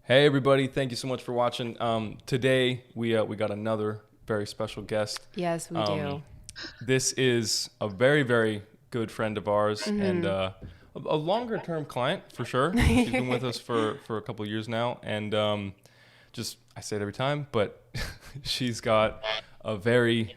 Hey everybody, thank you so much for watching. Today we got another very special guest. Yes, we Um, do. this is a very good friend of ours and Hmm. a longer term client for sure. She's been with us for a couple of years now, and just I say it every time, but she's got a very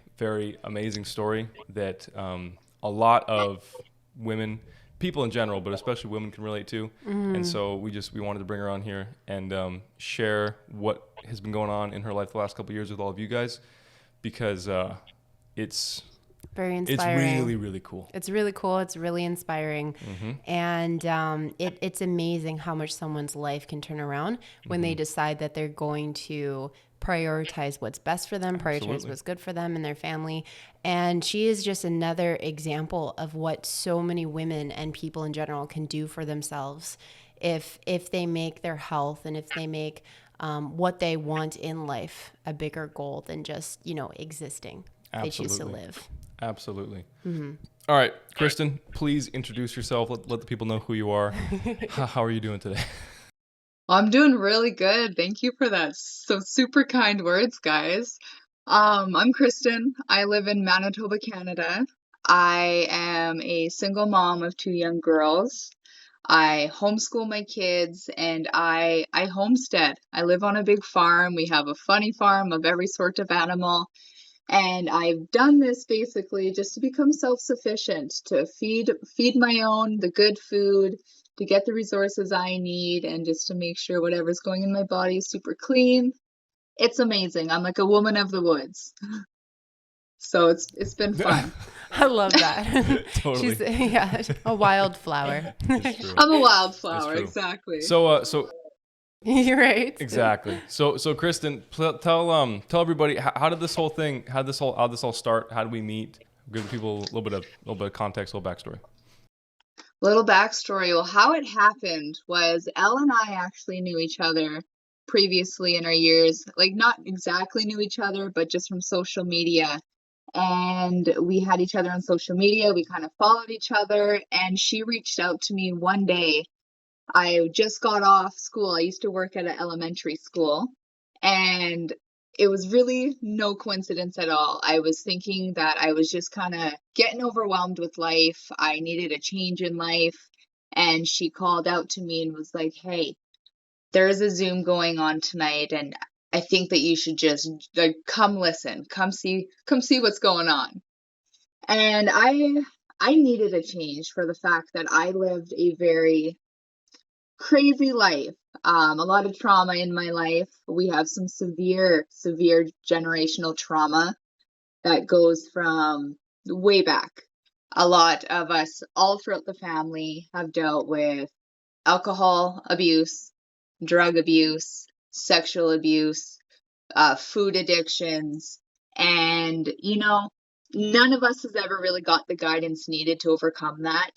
amazing story that a lot of women, people in general, but especially women can relate to. And Hmm. so we wanted to bring her on here and share what has been going on in her life the last couple of years with all of you guys, because it's Very it's inspiring. really cool. It's really cool. It's really inspiring. Mm-hmm. And it's amazing how much someone's life can turn around when Mm-hmm. they decide that they're going to prioritize what's best for them, prioritize Absolutely. what's good for them and their family. And she is just another example of what so many women and people in general can do for themselves if they make their health and if they make what they want in life a bigger goal than just, existing. They choose to Absolutely. live. Absolutely. Hmm. All right, Kristin, please introduce yourself. Let the people know who you are. How are you doing today? I'm doing really good. Thank you for that. So super kind words, guys. I'm Kristen. I live in Manitoba, Canada. I am a single mom of two young girls. I homeschool my kids and I homestead. I live on a big farm. We have a funny farm of every sort of animal. And I've done this basically just to become self-sufficient, to feed my own the good food, to get the resources I need, and just to make sure whatever's going in my body is super clean. It's amazing. I'm like a woman of the woods. So it's been fun. I love that. She's, Totally. yeah, a wildflower. It's true. I'm a It's wildflower, true. exactly. So You're right. exactly. So Kristen, tell everybody how did this whole thing, how did this all start? How did we meet? Give people a little bit of context, a little backstory. Little backstory. Well, how it happened was Elle and I actually knew each other previously in our years, like not exactly knew each other, but just from social media. And we had each other on social media. We kind of followed each other, and she reached out to me one day. I just got off school. I used to work at an elementary school, and it was really no coincidence at all. I was thinking that I was just kind of getting overwhelmed with life. I needed a change in life, and she called out to me and was like, "Hey, there's a Zoom going on tonight, and I think that you should just like come listen, come see what's going on." And I needed a change for the fact that I lived a very crazy life. A lot of trauma in my life. We have some severe generational trauma that goes from way back. A lot of us all throughout the family have dealt with alcohol abuse, drug abuse, sexual abuse, food addictions, and none of us has ever really got the guidance needed to overcome that.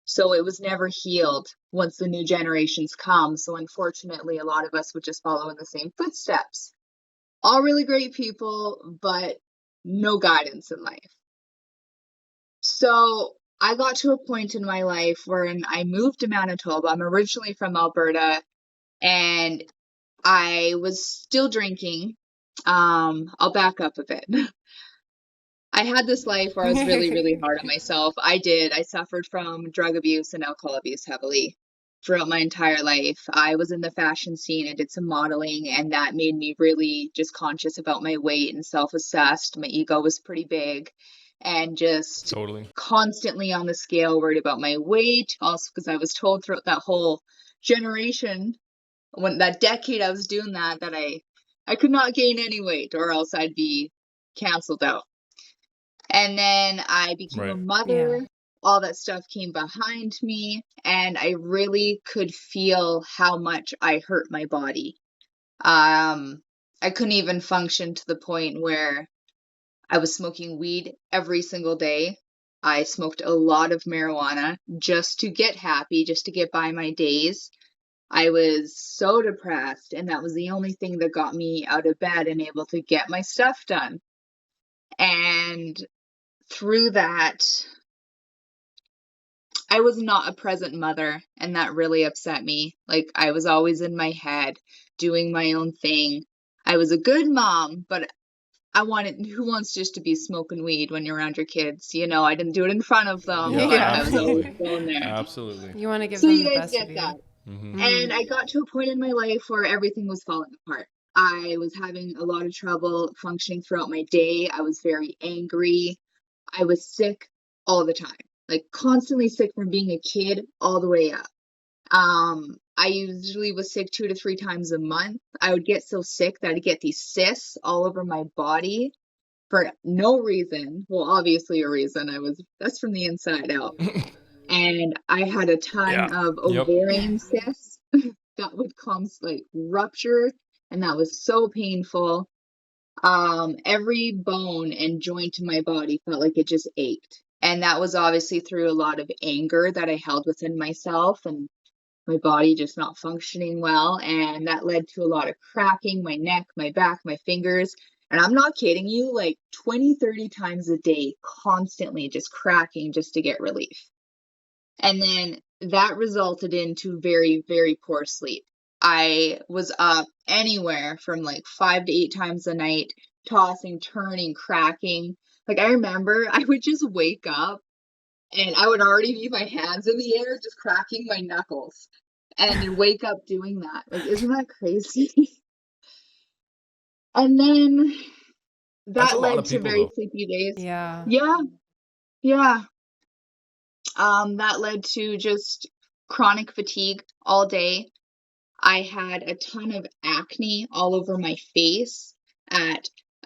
So it was never healed once the new generations come. So unfortunately, a lot of us would just follow in the same footsteps. All really great people, but no guidance in life. So I got to a point in my life where I moved to Manitoba. I'm originally from Alberta, and I was still drinking. I'll back up a bit. I had this life where I was really hard on myself. I did. I suffered from drug abuse and alcohol abuse heavily throughout my entire life. I was in the fashion scene. I did some modeling, and that made me really just conscious about my weight and self-assessed. My ego was pretty big, and just Totally. constantly on the scale, worried about my weight. Also, because I was told throughout that whole generation, when that decade I was doing that I could not gain any weight or else I'd be canceled out. And then I became a Right. Yeah. mother. All that stuff came behind me, and I really could feel how much I hurt my body. I couldn't even function to the point where I was smoking weed every single day. I smoked a lot of marijuana just to get happy, just to get by my days. I was so depressed, and that was the only thing that got me out of bed and able to get my stuff done. And through that, I was not a present mother, and that really upset me. Like, I was always in my head doing my own thing. I was a good mom, but who wants just to be smoking weed when you're around your kids? You know, I didn't do it in front of them, Yeah, but Yeah. I was always absolutely. going there. Absolutely. You want to give So them you the guys best get of that. you. Mm-hmm. And I got to a point in my life where everything was falling apart. I was having a lot of trouble functioning throughout my day. I was very angry. I was sick all the time, like constantly sick from being a kid all the way up. I usually was sick 2 to 3 times a month. I would get so sick that I'd get these cysts all over my body for no reason. Well, obviously a reason. That's from the inside out. And I had a ton Yeah. of Yep. ovarian cysts that would come like rupture, and that was so painful. Every bone and joint in my body felt like it just ached. And that was obviously through a lot of anger that I held within myself and my body just not functioning well. And that led to a lot of cracking, my neck, my back, my fingers. And I'm not kidding you, like 20, 30 times a day, constantly just cracking just to get relief. And then that resulted into very, very poor sleep. I was up anywhere from like 5 to 8 times a night, tossing, turning, cracking. Like I remember I would just wake up and I would already be my hands in the air, just cracking my knuckles and then wake up doing that. Like, isn't that crazy? And then That's a that lot led of to people, very though. sleepy days. Yeah. Yeah, yeah. That led to just chronic fatigue all day. I had a ton of acne all over my face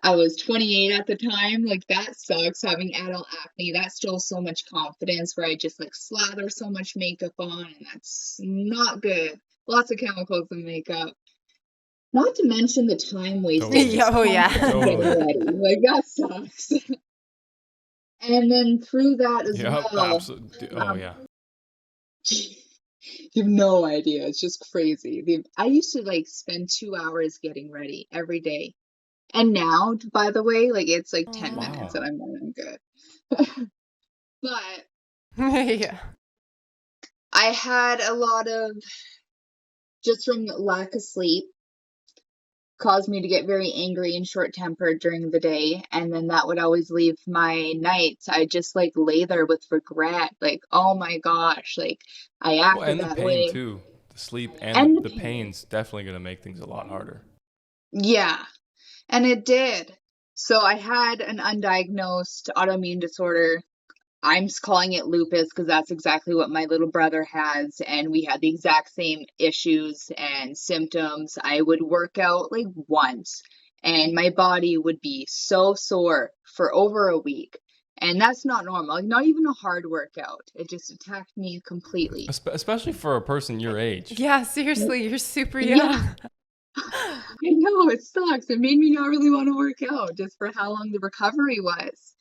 I was 28 at the time. Like that sucks having adult acne. That stole so much confidence where I just like slather so much makeup on and that's not good. Lots of chemicals in makeup. Not to mention the time wasted Totally. just Oh, yeah. constantly getting Totally. ready. Like that sucks. And then through that as Yep. well, Absolutely. Oh, um, yeah. you have no idea. It's just crazy. I used to like spend 2 hours getting ready every day. And now, by the way, like it's like 10 minutes Wow. and I'm more than good. But Yeah. I had a lot of, just from lack of sleep, caused me to get very angry and short-tempered during the day. And then that would always leave my nights. I just like lay there with regret. Like, oh my gosh, like I Well, acted and the that pain, way. too. The sleep and And the the pain. pain's definitely going to make things a lot harder. Yeah. And it did. So I had an undiagnosed autoimmune disorder. I'm calling it lupus because that's exactly what my little brother has. And we had the exact same issues and symptoms. I would work out like once, and my body would be so sore for over a week. And that's not normal. Like, not even a hard workout. It just attacked me completely. Especially for a person your age. Yeah, seriously, you're super Yeah, young. I know it sucks. It made me not really want to work out just for how long the recovery was.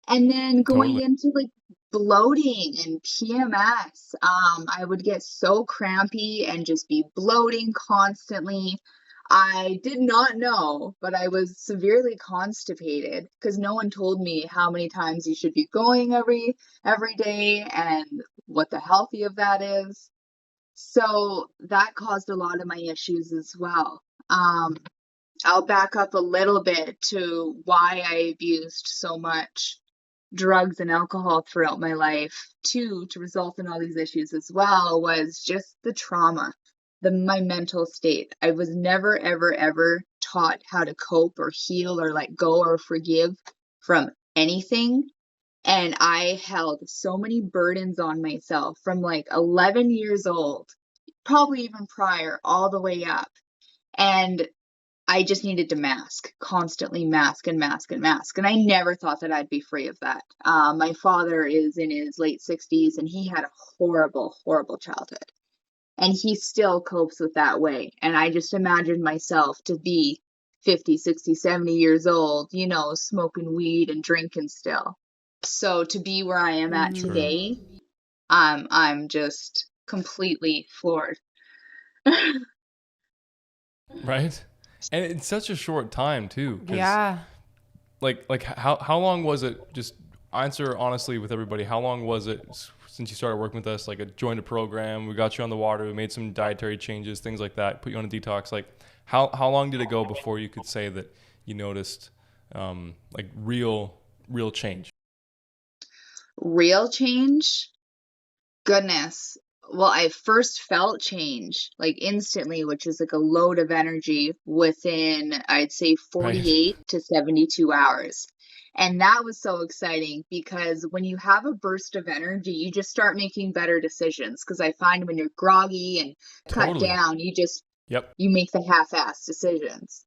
And then going Totally. into like bloating and PMS, I would get so crampy and just be bloating constantly. I did not know, but I was severely constipated because no one told me how many times you should be going every day and what the healthy of that is. So that caused a lot of my issues as well. I'll back up a little bit to why I abused so much drugs and alcohol throughout my life too, to result in all these issues as well, was just the trauma, my mental state. I was never ever ever taught how to cope or heal or let go or forgive from anything. And I held so many burdens on myself from like 11 years old, probably even prior, all the way up. And I just needed to mask, constantly mask and mask and mask. And I never thought that I'd be free of that. My father is in his late 60s and he had a horrible, horrible childhood. And he still copes with that way. And I just imagined myself to be 50, 60, 70 years old, you know, smoking weed and drinking still. So to be where I am at Sure. today, I'm just completely floored. Right? And it's such a short time, too. Because, Yeah. like how long was it? Just answer honestly with everybody. How long was it since you started working with us, like joined a program, we got you on the water, we made some dietary changes, things like that, put you on a detox. Like how long did it go before you could say that you noticed like real change? Real change? Goodness. Well, I first felt change like instantly, which is like a load of energy within, I'd say, Right. 48 to 72 hours. And that was so exciting because when you have a burst of energy, you just start making better decisions. Because I find when you're groggy and cut Totally. down, Yep. you make the half-assed decisions.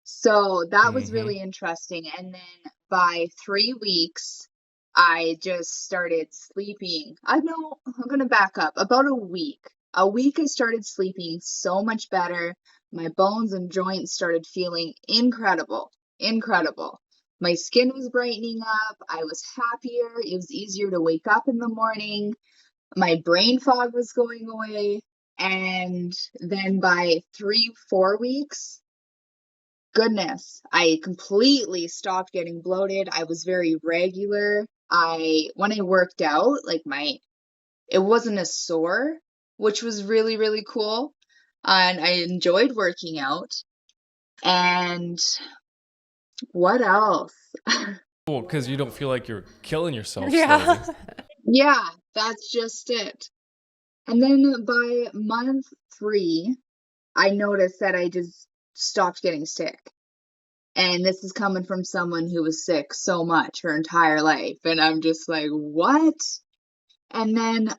So that was Mm-hmm. really interesting. And then by 3 weeks, I just started sleeping. I know I'm going to back up about a week. A week, I started sleeping so much better. My bones and joints started feeling incredible, incredible. My skin was brightening up. I was happier. It was easier to wake up in the morning. My brain fog was going away. And then by 4 weeks, goodness, I completely stopped getting bloated. I was very regular. When I worked out, like it wasn't as sore, which was really, really cool. And I enjoyed working out. And what else? Cool, because you don't feel like you're killing yourself Yeah. slowly. Yeah, that's just it. And then by month 3, I noticed that I just stopped getting sick. And this is coming from someone who was sick so much her entire life. And I'm just like, what? And then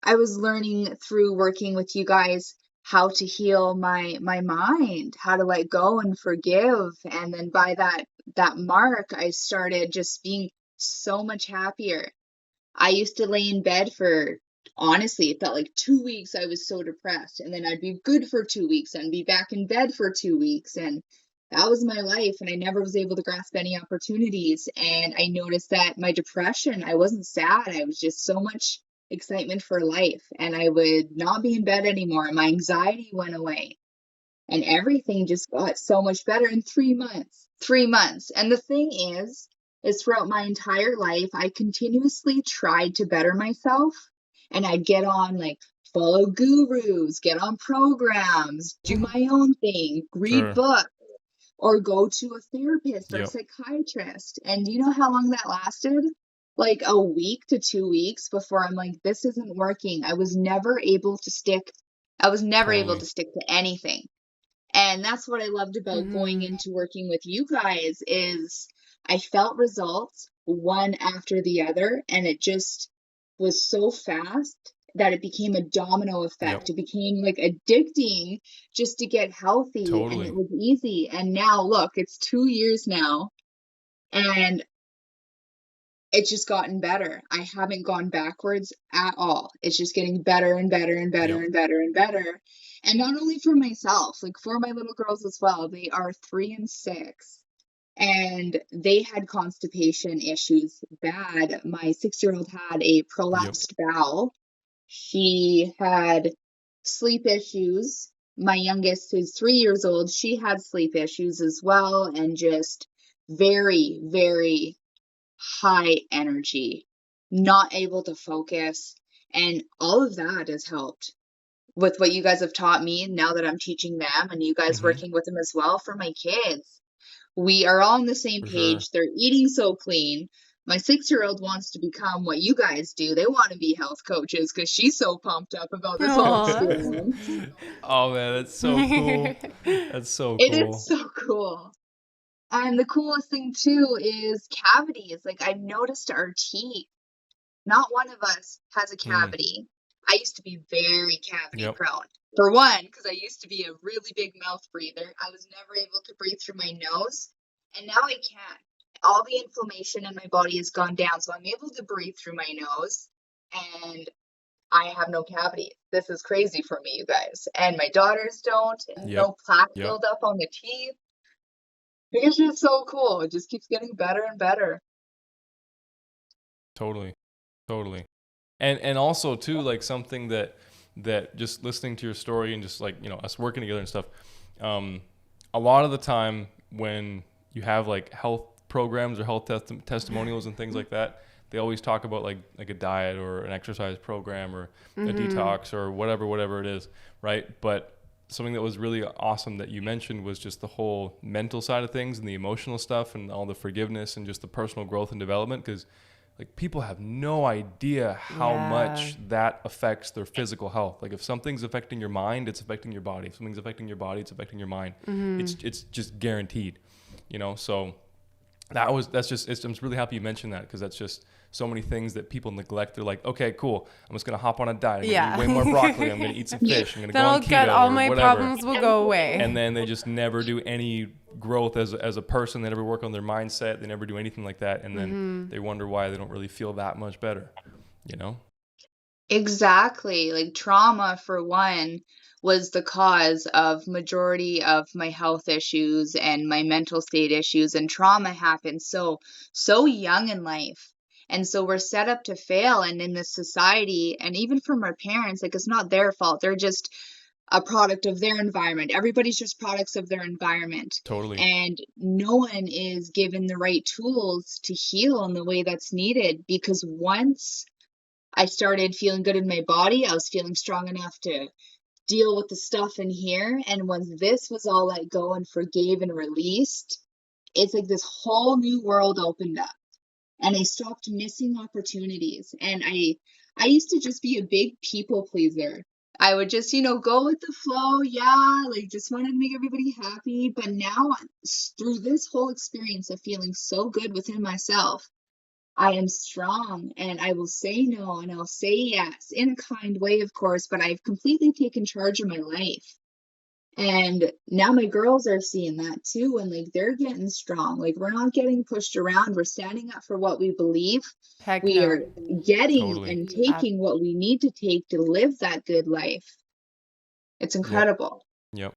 I was learning through working with you guys how to heal my mind, how to let go and forgive. And then by that mark, I started just being so much happier. I used to lay in bed for, honestly, it felt like 2 weeks. I was so depressed. And then I'd be good for 2 weeks and be back in bed for 2 weeks. And that was my life. And I never was able to grasp any opportunities. And I noticed that my depression, I wasn't sad. I was just so much excitement for life. And I would not be in bed anymore. My anxiety went away. And everything just got so much better in 3 months. 3 months. And the thing is throughout my entire life, I continuously tried to better myself. And I'd get on like follow gurus, get on programs, do my own thing, read Sure. books, or go to a therapist or a Yep. psychiatrist. And do you know how long that lasted? Like a week to 2 weeks before I'm like, this isn't working. I was never able to stick. I was never able Totally. to stick to anything. And that's what I loved about going Hmm. into working with you guys is I felt results one after the other, and it just was so fast that it became a domino Yep. effect. It became like addicting just to get healthy, and it Totally. was easy. And now look, it's 2 years now, and it's just gotten better. I haven't gone backwards at all. It's just getting better and better and better Yep. and better and better. And not only for myself, like for my little girls as well. They are 3 and 6, and they had constipation issues bad. My 6-year-old had a Yep. prolapsed bowel. She had sleep issues. My youngest, who's 3 years old, she had sleep issues as well, and just very, very high energy, not able to focus. And all of that has helped with what you guys have taught me now that I'm teaching them and you guys Mm-hmm. working with them as well for my kids. We are all on the same For sure. page. They're eating so clean. My 6-year-old wants to become what you guys do. They want to be health coaches because she's so pumped up about this whole Aw. experience. Oh man, that's so cool. That's so It is cool. so cool. And the coolest thing too is cavities. Like I've noticed our teeth. Not one of us has a Mm. cavity. I used to be very cavity Yep. prone. For one, because I used to be a really big mouth breather. I was never able to breathe through my nose, and now I can. All the inflammation in my body has gone down, so I'm able to breathe through my nose, and I have no cavity. This is crazy for me, you guys. And my daughters don't, and Yep. no plaque Yep. buildup on the teeth. It's just so cool. It just keeps getting better and better. Totally. Totally. And also too, like something that just listening to your story and just like, you know, us working together and stuff, um, a lot of the time when you have like health programs or health testimonials and things like that, they always talk about like a diet or an exercise program or a Mm-hmm. detox or whatever it is, right? But something that was really awesome that you mentioned was just the whole mental side of things and the emotional stuff and all the forgiveness and just the personal growth and development, because like people have no idea how Yeah. much that affects their physical health. Like if something's affecting your mind, it's affecting your body. If something's affecting your body, it's affecting your mind. Mm-hmm. It's just guaranteed, you know? So I'm just really happy you mentioned that, because that's just so many things that people neglect. They're like, okay, cool, I'm just gonna hop on a diet. I'm gonna Yeah. eat way more broccoli. I'm gonna eat some fish. I'm gonna go Then I'll on get keto all or my whatever. problems will go away. And then they just never do any growth as a person. They never work on their mindset. They never do anything like that. And then they wonder why they don't really feel that much better, you know? Exactly. Like trauma, for one, was the cause of majority of my health issues and my mental state issues. And trauma happens so young in life. And so we're set up to fail. And in this society, and even from our parents, like it's not their fault. They're just a product of their environment. Everybody's just products of their environment. Totally. And no one is given the right tools to heal in the way that's needed, because once I started feeling good in my body, I was feeling strong enough to deal with the stuff in here. And once this was all let go and forgave and released, it's like this whole new world opened up. And I stopped missing opportunities. And I used to just be a big people pleaser. I would just, go with the flow. Yeah, like just wanted to make everybody happy. But now, through this whole experience of feeling so good within myself, I am strong and I will say no and I'll say yes in a kind way, of course, but I've completely taken charge of my life. And now my girls are seeing that too. And like they're getting strong. Like we're not getting pushed around. We're standing up for what we believe. Heck We no. are getting Totally. and taking what we need to take to live that good life. It's Yep. incredible. Yep.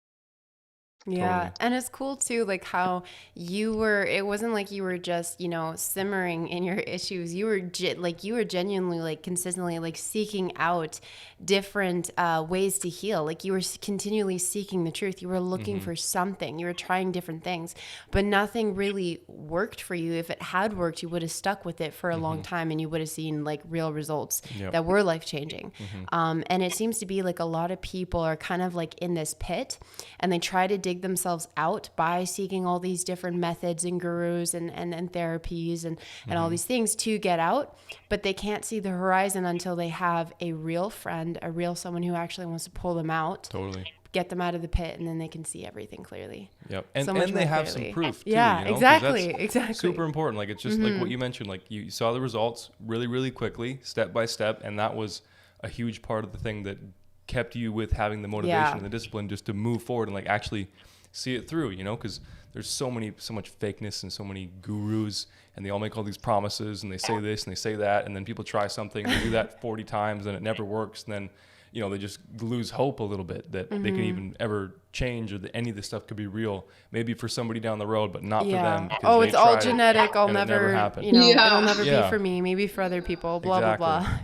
Yeah, Totally. and it's cool too, like how it wasn't like you were just, simmering in your issues. You were genuinely, like, consistently, like, seeking out different ways to heal. Like, you were continually seeking the truth. You were looking for something. You were trying different things, but nothing really worked for you. If it had worked, you would have stuck with it for a long time and you would have seen, like, real results Yep. that were life changing. And it seems to be like a lot of people are kind of like in this pit and they try to dig themselves out by seeking all these different methods and gurus and therapies and all these things to get out, but they can't see the horizon until they have a real friend, a real someone who actually wants to pull them out, Totally. get them out of the pit, and then they can see everything clearly. Yep. And So much and they more have clearly. some proof too, Yeah, 'cause exactly, that's exactly. super important. Like it's just like what you mentioned, like you saw the results really, really quickly, step by step, and that was a huge part of the thing that kept you with having the motivation Yeah. and the discipline just to move forward and like actually see it through, because there's so much fakeness and so many gurus, and they all make all these promises and they say this and they say that, and then people try something and they do that 40 times and it never works, and then they just lose hope a little bit that they can even ever change, or that any of this stuff could be real, maybe for somebody down the road, but not for them. 'Cause Oh, they it's all tried it genetic. I'll and it never, happened. Yeah. it'll never Yeah. be for me. Maybe for other people. Blah, Exactly. blah, blah.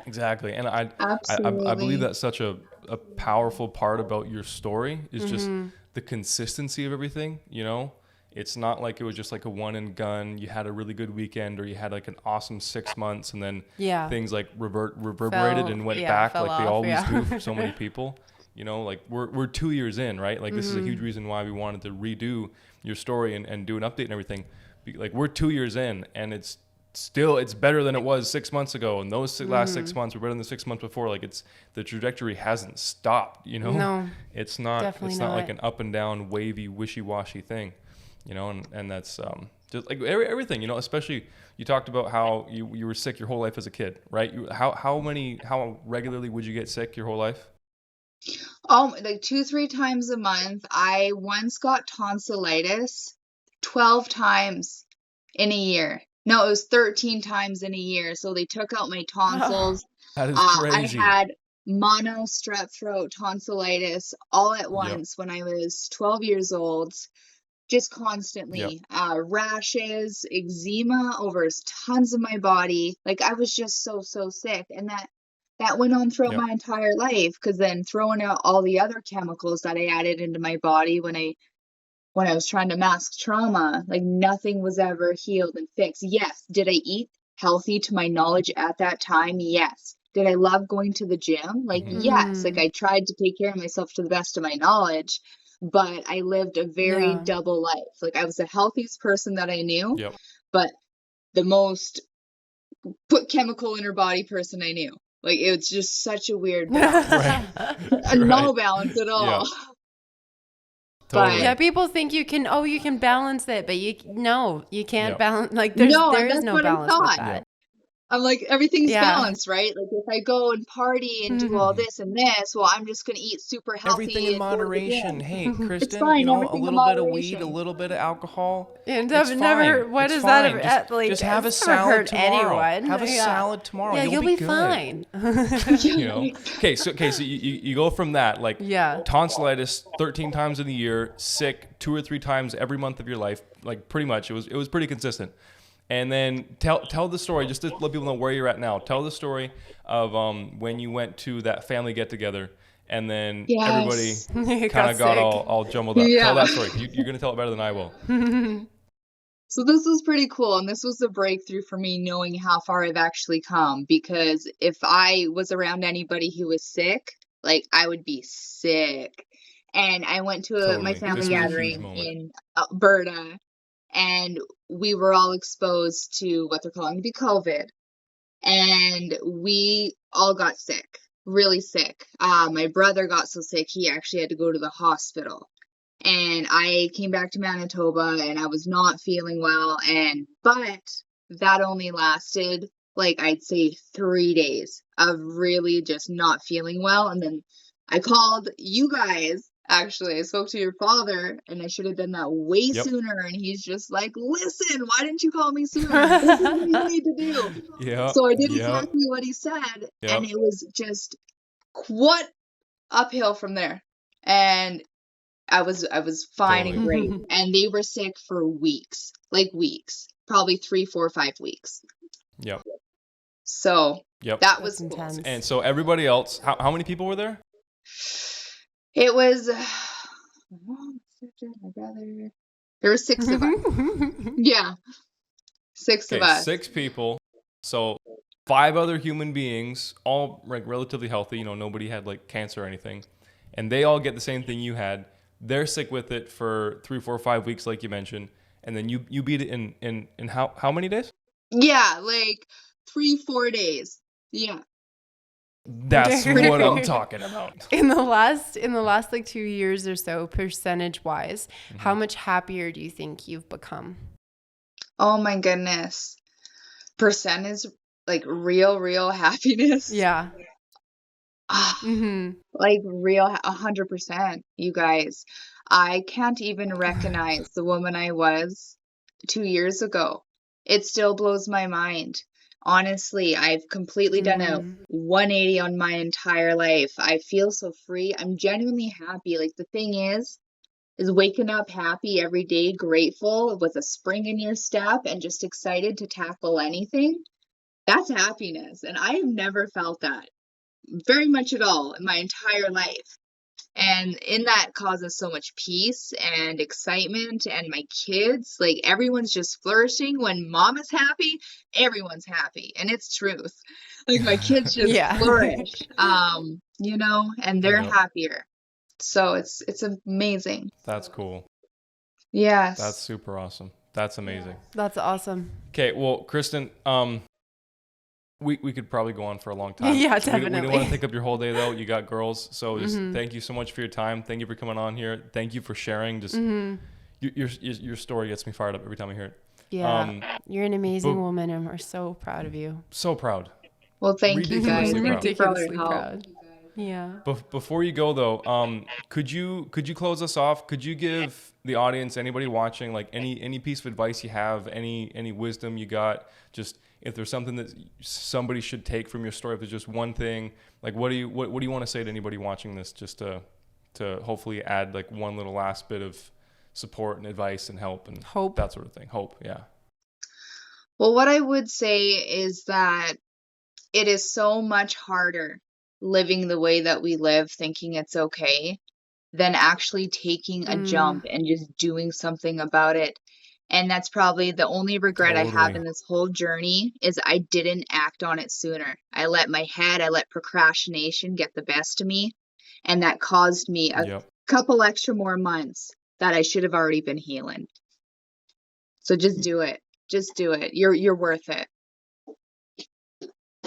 Exactly. And I Absolutely. believe that's such a powerful part about your story is just the consistency of everything, It's not like it was just like a one and gun. You had a really good weekend, or you had like an awesome 6 months, and then Yeah. things like reverberated Fell- and went yeah, back fell like they off, always yeah. do for so many people. Like we're 2 years in, right? Like this is a huge reason why we wanted to redo your story and do an update and everything. Like we're 2 years in, and it's better than it was 6 months ago, and those last 6 months were better than the 6 months before. Like the trajectory hasn't stopped, No, it's not definitely it's not like not. an up and down wavy wishy-washy thing, and that's just like everything, especially you talked about how you were sick your whole life as a kid, right? How regularly would you get sick your whole life? Oh, like 2, 3 times a month. I once got tonsillitis 12 times in a year. No, it was 13 times in a year. So they took out my tonsils. That is I crazy. had mono, strep throat, tonsillitis all at Yep. once when I was 12 years old, just Yep. constantly. Rashes, eczema over tons of my body. Like I was just so sick. And that went on throughout Yep. my entire life, because then throwing out all the other chemicals that I added into my body when I was trying to mask trauma, like nothing was ever healed and fixed. Yes, did I eat healthy to my knowledge at that time? Yes. Did I love going to the gym? Like, Mhm. yes. Like, I tried to take care of myself to the best of my knowledge, but I lived a very Yeah. double life. Like, I was the healthiest person that I knew, Yep. but the most put chemical in her body person I knew. Like, it was just such a weird balance. No Right. balance at Yeah. all. Totally. Yeah, But people think you can balance it, but you can't Yep. balance. Like no, there and is that's no what I balance with thought. that. Yep. I'm like, everything's Yeah. balanced, right? Like, if I go and party and do all this and this, well, I'm just going to eat super Everything healthy in and go to the moderation. gym. Hey, It's Kristin, fine, a everything in little bit of weed, a moderation. little bit of alcohol. And It's I've never. fine. What It's is that? fine. Just have a it's never salad hurt tomorrow. anyone. Have a Yeah. salad tomorrow. Yeah, you'll be good. fine. You know. Okay, so you go from that, like, Yeah. tonsillitis 13 times in the year, sick 2 or 3 times every month of your life, like pretty much. It was pretty consistent. And then tell the story, just to let people know where you're at now. Tell the story of when you went to that family get together, and then everybody Yes. kind of got sick. all jumbled up. Tell Yeah. that story. You're gonna tell it better than I will. So this was pretty cool, and this was the breakthrough for me knowing how far I've actually come, because if I was around anybody who was sick, like, I would be sick. And I went to my Totally. family This was a huge gathering moment. in Alberta, and we were all exposed to what they're calling to be COVID. And we all got sick, really sick. My brother got so sick, he actually had to go to the hospital. And I came back to Manitoba and I was not feeling well. But that only lasted, like, I'd say 3 days of really just not feeling well. And then I called you guys. Actually, I spoke to your father, and I should have done that way Yep. sooner. And he's just like, listen, why didn't you call me sooner? This is what you need to do. Yeah. So I did Yeah. exactly what he said, Yeah. and it was just what uphill from there. And I was fine and Totally. great. And they were sick for weeks, like weeks, probably 3, 4, 5 weeks. Yep. So Yep. that was That's cool. intense. And so everybody else, how many people were there? It was my mom, my sister, my brother. There were 6 of us. Yeah, 6 of Okay, us. 6 people. So 5 other human beings, all like relatively healthy. You know, nobody had like cancer or anything, and they all get the same thing you had. They're sick with it for 3, 4, 5 weeks, like you mentioned, and then you beat it in how many days? Yeah, like 3, 4 days. Yeah. That's Pretty what I'm cool. talking about. In the last like 2 years or so, percentage wise, how Mm-hmm. much happier do you think you've become? Oh my goodness. Percent is like real happiness. Yeah. Ah, Mm-hmm. like real 100%, you guys. I can't even recognize the woman I was 2 years ago. It still blows my mind. Honestly, I've completely done a 180 on my entire life. I feel so free. I'm genuinely happy. Like, the thing is waking up happy every day, grateful with a spring in your step and just excited to tackle anything. That's happiness. And I have never felt that very much at all in my entire life. And in that causes so much peace and excitement. And my kids, like, everyone's just flourishing. When mom is happy, everyone's happy. And it's truth. Like, my kids just Yeah. flourish, and they're Yep. happier. So it's amazing. That's cool. Yes. That's super awesome. That's amazing. That's awesome. Okay, well, Kristin, we could probably go on for a long time. Yeah, We don't definitely. want to take up your whole day, though. You got girls, so just Mm-hmm. thank you so much for your time. Thank you for coming on here. Thank you for sharing. Just Mm-hmm. your story gets me fired up every time I hear it. Yeah. You're an amazing but- woman, and we're so proud of you. So proud. Well, thank you guys. Ridiculously proud. Thank you for all your Ridiculously help. proud. Yeah. Before you go, though, could you close us off? Could you give the audience, anybody watching, like any piece of advice you have, any wisdom you got, just if there's something that somebody should take from your story, if there's just one thing, like what do you want to say to anybody watching this, just to hopefully add like one little last bit of support and advice and help and Hope. that sort of thing. Hope, yeah. Well, what I would say is that it is so much harder living the way that we live, thinking it's okay, than actually taking a jump and just doing something about it. And that's probably the only regret I have Totally. in this whole journey is I didn't act on it sooner. I let procrastination get the best of me. And that caused me a Yep. couple extra more months that I should have already been healing. So just do it. Just do it. You're worth it.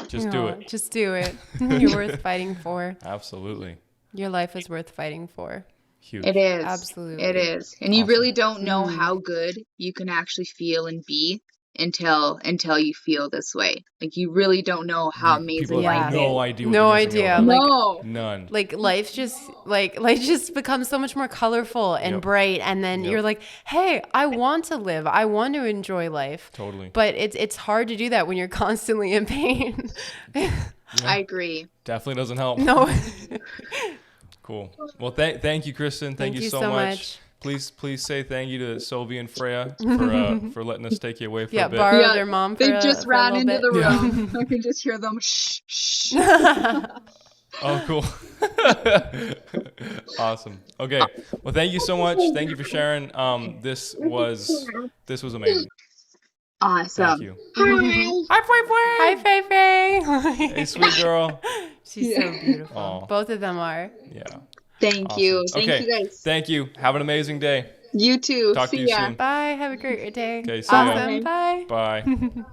Just do it. Just do it. You're worth fighting for. Absolutely. Your life is worth fighting for. Huge. It is. Absolutely. It is. And you Awesome. really don't know how good you can actually feel and be until you feel this way. Like you really don't know how amazing People life have is. no idea. What No you're missing idea. out on. No. None. Like life just becomes so much more colorful and Yep. bright, and then Yep. you're like, hey, I want to live, I want to enjoy life. Totally. But it's hard to do that when you're constantly in pain. I agree. Definitely doesn't help. No. Cool. Well, thank you, Kristin. Thank you so much. much. Please say thank you to Sylvie and Freya for letting us take you away for Yeah, a bit. borrow their mom for They a, just for a ran little into bit. the room. I can just hear them shh shh. Oh, cool. Awesome. Okay. Well, thank you so much. Thank you for sharing. This was amazing. Awesome. Thank you. Hi, Fei Fei. Hey, sweet girl. She's so beautiful. Aw. Both of them are. Yeah. Thank you. Awesome. Thank Okay. you guys. Thank you. Have an amazing day. You too. Talk to See you ya. soon. Bye. Have a great day. Okay, see ya. Awesome. Bye. Bye.